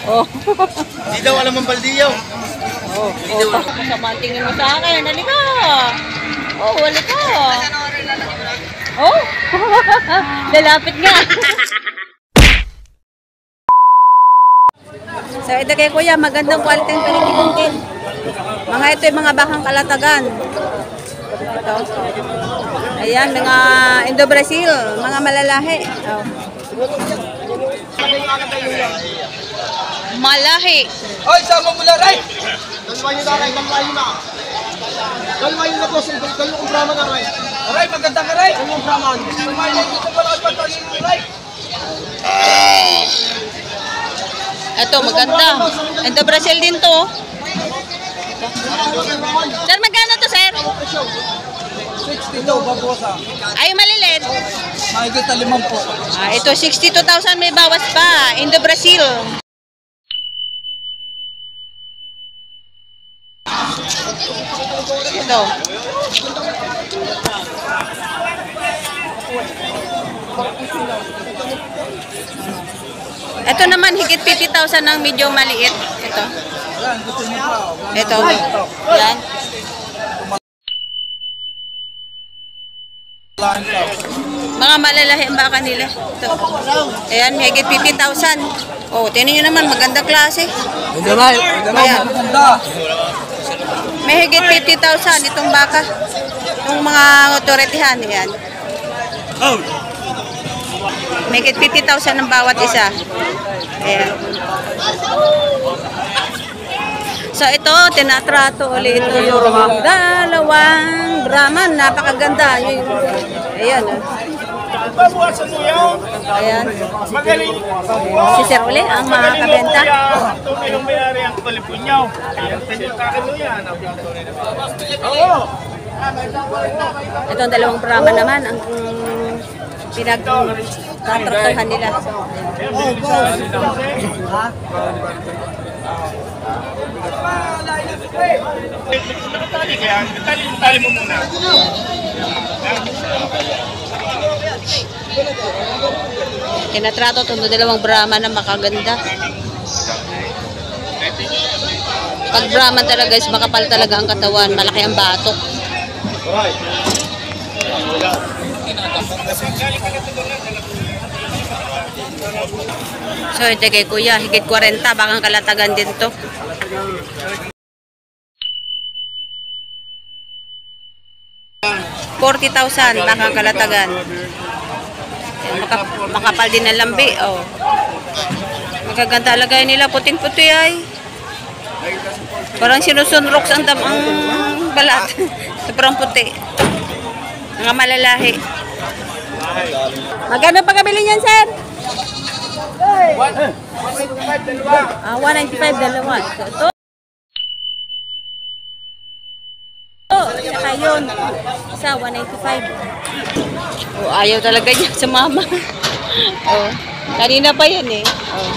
Oh. Hindi daw alam ang baldiyaw. Oh, masama ang tingin mo sa akin. Halika. Oh, halika. Oh. Lalapit nga. So, ito kay Kuya, magandang quality ng pinagkikungkin. Mga ito yung mga bakang kalatagan. Ito. Ayan, mga Indo-Brazil, mga malalahi. Oh. Malahi. Oy, sama mo na, Ray! Dalmayin na, Ray. Dalmayin na. Dalmayin na po. Dalmayin kong brahman na, Ray. Ray, maganda ka, Ray. Dalmayin brahman. Dalmayin dito pala at pagpagin mo, Ray. Ito, maganda. Indo-Brazil din to. Sir, magkano to, sir? 62, babosa. Ay, malilit. Makikita 5 po. Ito, 62,000 may bawas pa. Indo-Brazil. Ito. Ito naman, higit 50,000 ng medyo maliit. Ito. Ito. Yan. Mga malalahi ang baka nila. Ito. Ayan, higit 50,000. Oh, tinan nyo naman, maganda klase. Ayan. May higit 50,000 itong baka. Itong mga otoritihan. Ayan. May higit 50,000 ng bawat isa. Ayan. So ito, tinatrato ulit ito yung dalawang Brahman. Napakaganda. Ayan. Ayan. Si Sir uli ang makakabenta. Yung may-ari ang Kalipunyaw. Ito ang dalawang Brahman naman. Ang pinagtatratuhan nila. Tali mo muna. Tinatrato itong dalawang Brahman na makaganda. Pag Brahman talaga is makapal talaga ang katawan. Malaki ang batok. So ito kay Kuya, higit 40 bakang kalatagan din to. $40,000 bakang kalatagan. Makapal din ang lambi. Oh. Magaganda lagay nila, puting-puti ay. Parang sinusunroks ang balat. Sobrang puti. Mga malalahi. Magkano pagkabili niyan, sir? 195 dalawa. Ito. Saka yun. Isa, 195. Oh, ayaw talaga niya sa mama. Oh, kanina pa yan eh. Oh.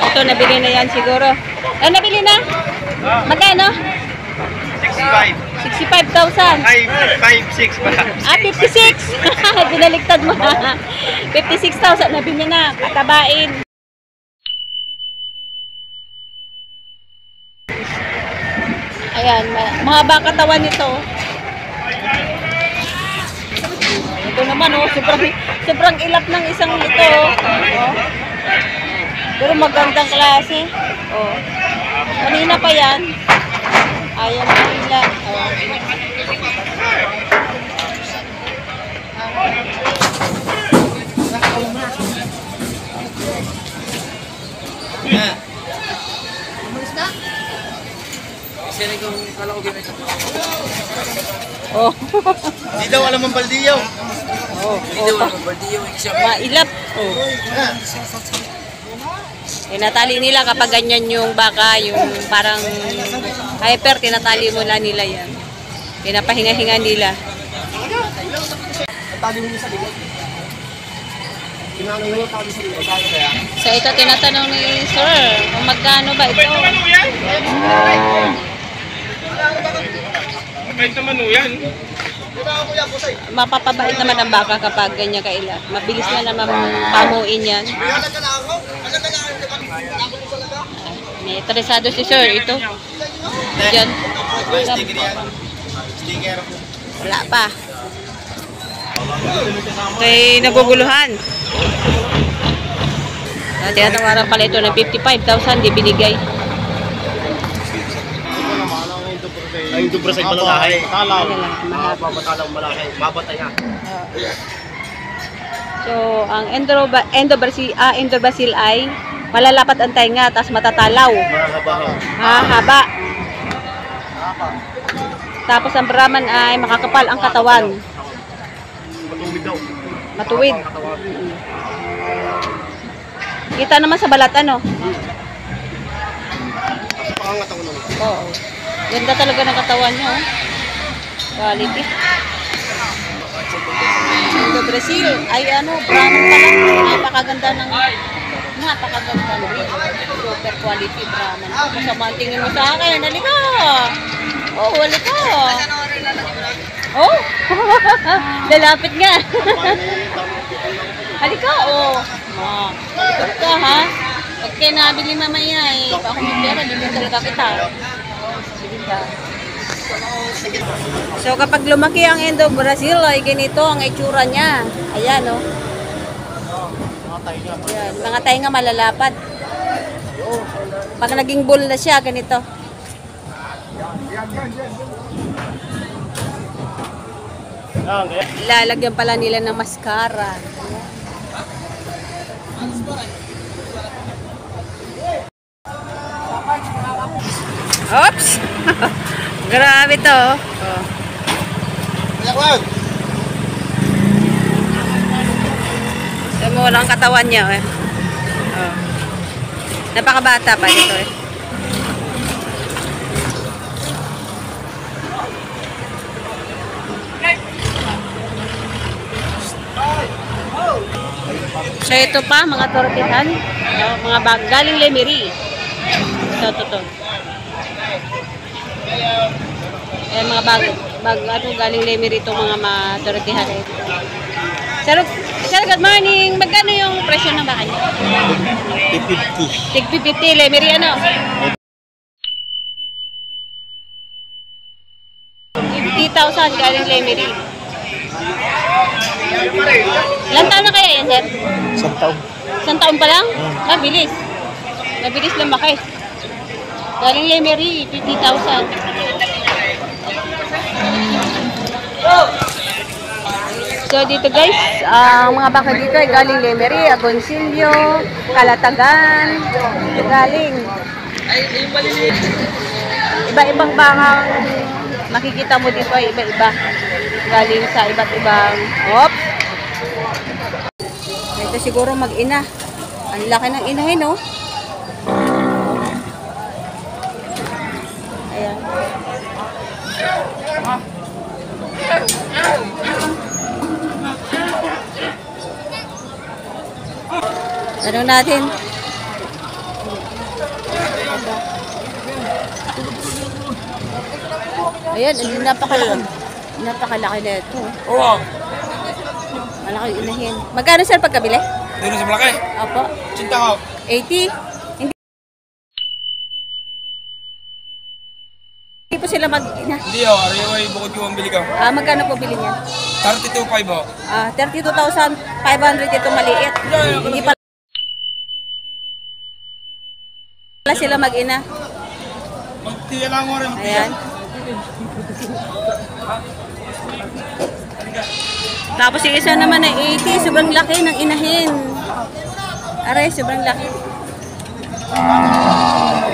Ito, nabili na yan siguro. Nabili na? Magkano? 65,000. Ay, 5-6 ba? 56! Binaligtad mo na. 56,000 nabili na. Katabain. Ayan, mahaba katawan nito. Ito naman, oh, sobrang ilap ng isang ito. Oh. Pero magandang klase. Oh. Kanina pa yan. Ayan na nila. Oh. Oh. Hindi daw alam ang baldiyaw. Oh, mailap. Oh. Tinatali nila kapag ganyan yung baka, yung parang hyper, tinatali mula nila yan. Pinapahinga-hinga nila. Tali mo sa likod. Pinanay mo yung tali sa likod. Kaya? So ito tinatanong ni Sir, kung magkano ba ito? Mabait naman o yan. Mapapabait naman ang baka kapag ganyan kaila. Mabilis na naman pamuin yan. May interesado si Sir, ito. Diyan. Wala pa. Kay naguguluhan. Tinatawaran pala ito ng 55,000, di binigay. Ay, ito para sa malaki. Talaw. Mahaba. Matalaw malaki. Mabatay ha. So, ang Endo-Brazil ay malalapat ang tainga, tapos matatalaw. Mahaba. Tapos ang Brahman ay makakapal ang katawan. Matuwid daw. Matuwid. Kita naman sa balat, ano? Sa pangangatang nun. Oo. Ganda talaga ng katawan niya, oh. Quality. Endo-Brazil ay ano, Brahman pa lang. Napakaganda ng super quality Brahman. Kung sa mga tingin mo sa akin, halika. Oh, halika. Oh, lalapit nga. Halika, oh. Ikot ka, ha? Pag kayo nabili mamaya, eh. Kung ako may pera, bibili talaga kita. Sige ka. So, kapag lumaki ang Endo-Brazil, ay ganito ang itsura niya. Ayan, oh. Ayan, mga tainga malalapad. Pag naging bull na siya, ganito. Lalagyan pala nila ng mascara. Oops! Grabe to. Oh. Mura ang katawan niya. Eh. Oh. Napakabata pa dito. Eh. So ito pa, mga tortihan, mga bag, galing Lemery. Ito. Eh, mga bag, ano, galing Lemery itong mga tortihan. Sir, good morning. Magkano yung presyo ng baka niya? 50. 50, Lemery ano? 50,000 galing Lemery. Ilang taon na kaya yan, sir? 1 taon. 1 taon pa lang? Mabilis. Mabilis lumaki. Galing Lemery, 50,000. So dito guys, ang mga baka dito ay galing Lemery, Agoncillo, Calatagan, galing. Iba-ibang bakang makikita mo dito ay iba-iba. Galing sa iba't ibang, oops. Ito siguro mag-ina. Ang laki ng inahin, no? Ayan. Tanong natin. Ayan, napakalaki na ito. Oo. Malaki inahin. Magkano sir pagkabili? Doon sa malaki. Opo. Cinta ko. 80? Hindi po sila mag-ina. Hindi o. Ariyo ay bukod yung bili ka. Magkano po bili niya? 32.5 o. 32,500 ito maliit. Hindi pala sila mag-ina. Magtiya lang mo rin. Ayan. Tapos yung isa naman ay 80. Sobrang laki ng inahin. Aray, sobrang laki.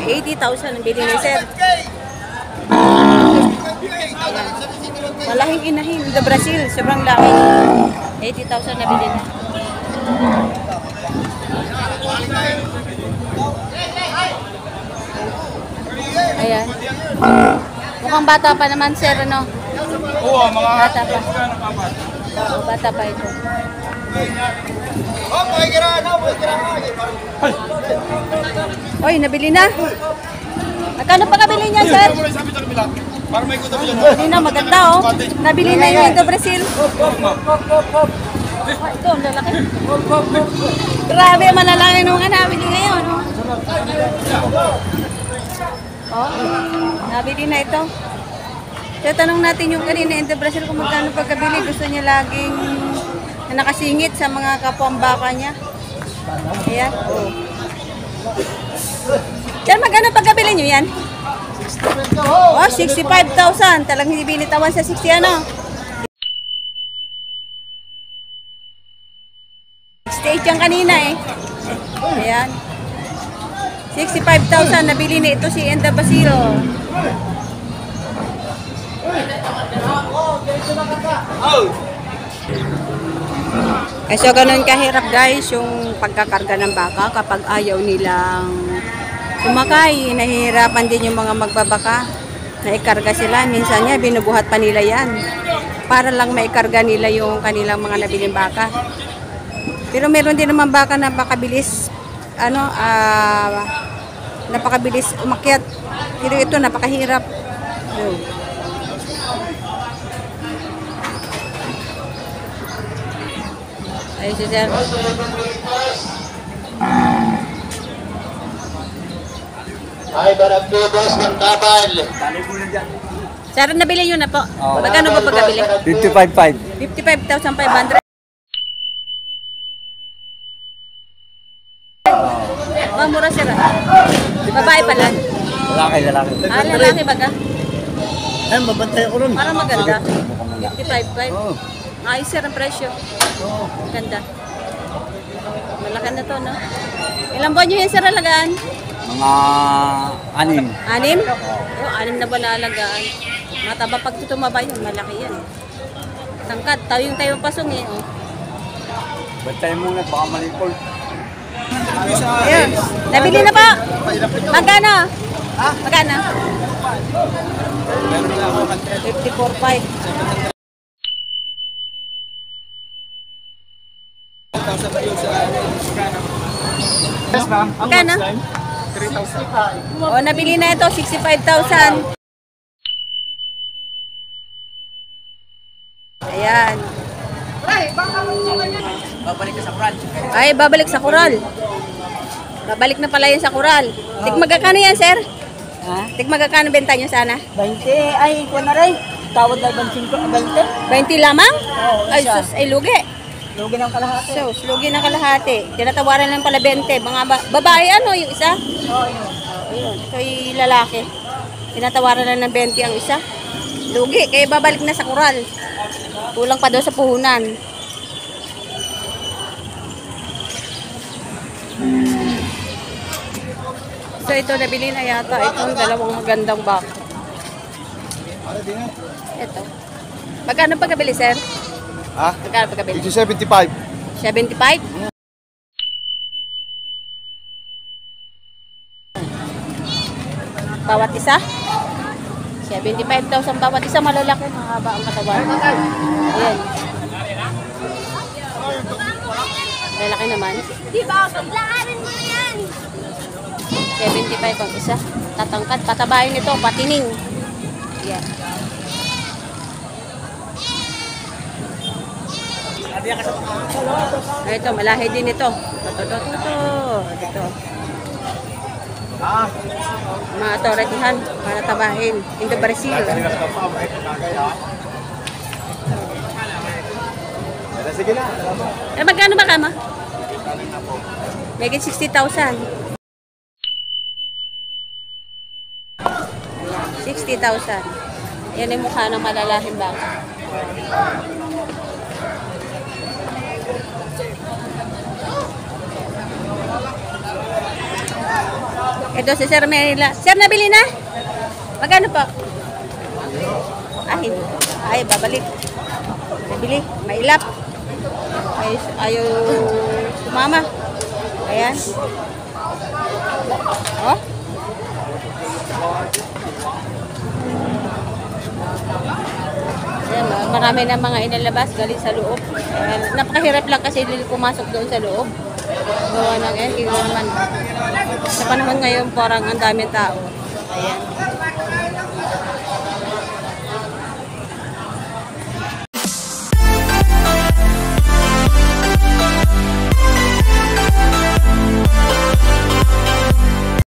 80,000 ang bili ni sir. Malaking inahin. The Brazil, sobrang laki. 80,000 na bili na. Ayan. Mukhang bata pa naman sir, ano? Oo, mga Bata pa. apat. O, bata pa ito. Oh, pakikiraan na, pakikiraan. Oy, nabili na. Magkano pa kabili niya, sir? Ano mo rin sabi sa kabila? Para may kuta yun. Hindi na, maganda oh. Nabili na yung Indo Brazil. Ito, ang lalaki. Grabe, malalaki nung nabili ngayon. Oh, nabili na ito. So, tanong natin yung kanina Indo Brazil kung magkano pagkabili. Gusto niya laging nakasingit sa mga kapwang baka niya. Ayan, oh. Sir, magkano pagkabili niyo yan? Oh, 65,000. Talagang hindi binitawan sa 60 ano. 68 yan kanina eh. Ayan. 65,000 nabili na ito si Enda Basilo. So ganun kahirap guys yung pagkakarga ng baka kapag ayaw nilang sumakay. Nahihirapan din yung mga magbabaka na ikarga sila. Minsan niya binubuhat pa nila yan para lang maikarga nila yung kanilang mga nabiling baka. Pero meron din naman baka na napakabilis napakabilis umakyat. Pero ito napakahirap. Ayun si sir. Ay, barangay boss ng Tabal. Sir, nabili nyo na po. Magkano ba pagkabili? 55.5. 55,500. Mura sir. Babae pala. Lalaki. Lalaki baga. Ay, babantay ko ron. Parang maganda. 55,500. Oo. Ayos sir ang presyo. Ganda. Malaki na to, no? Ilang buwan nyo yan sir alagaan? Mga 6. 6? Oo, 6 na buwan na alagaan. Mataba pag tumaba yun, malaki yan. Tangkad, tayo pasong eh. Oh. Bantay muna, baka malipol. Ayun, nabili na pa. Magkano? Magkano? 54,500. Magkano? 3,000. O, nabili na ito, 65,000. Ayan. Babalik ka sa front. Ay, babalik sa Coral. Babalik na pala yun sa Coral. Tigmagkano yan, sir? Ha? Tigmagkano benta nyo sana? 20, ay, kung na rin. Tawad na 25, 20. 20 lamang? Oo, Ay, isa. sus, ay lugi. Lugi ng kalahati. Sus, lugi ng kalahati. Tinatawaran lang pala 20. Mga babae, ano yung isa? Oo, yun. Ayun, ito yung lalaki. Tinatawaran lang ng 20 ang isa. Lugi, kaya babalik na sa Coral. Kulang pa daw sa puhunan. So ito, nabili na yata itong dalawang magandang baka. Ito. Magkano pagkabili, sir? Ha? Magkano pagkabili? 75. 75? Bawat isa? 75,000 bawat isa, malalaki, mahaba ang katawan. Ayan. Lalaki naman. Di ba? Paglaanin mo na yan. 75 ang isa. Tatangkad, patabayin ito, patining. Ayan. Ito, malahi din ito. Ito. Mga autoritihan para tabahin. Indo Brazil. Sige na. Eh, magkano ba kama? Megit 60,000. 60,000. Yan yung mukha ng malalaking baka. Ito si Sir Manila. Sir, nabili na? Magkano pa? Ay, babalik. Nabili. Mailap. Ayaw sumama. Ayan. Oh. marami na mga inalabas galing sa loob. Napakahirap lang kasi hindi pumasok doon sa loob. Gawa ng tingnan naman. Sa panahon ngayon parang ang daming tao. Ayan.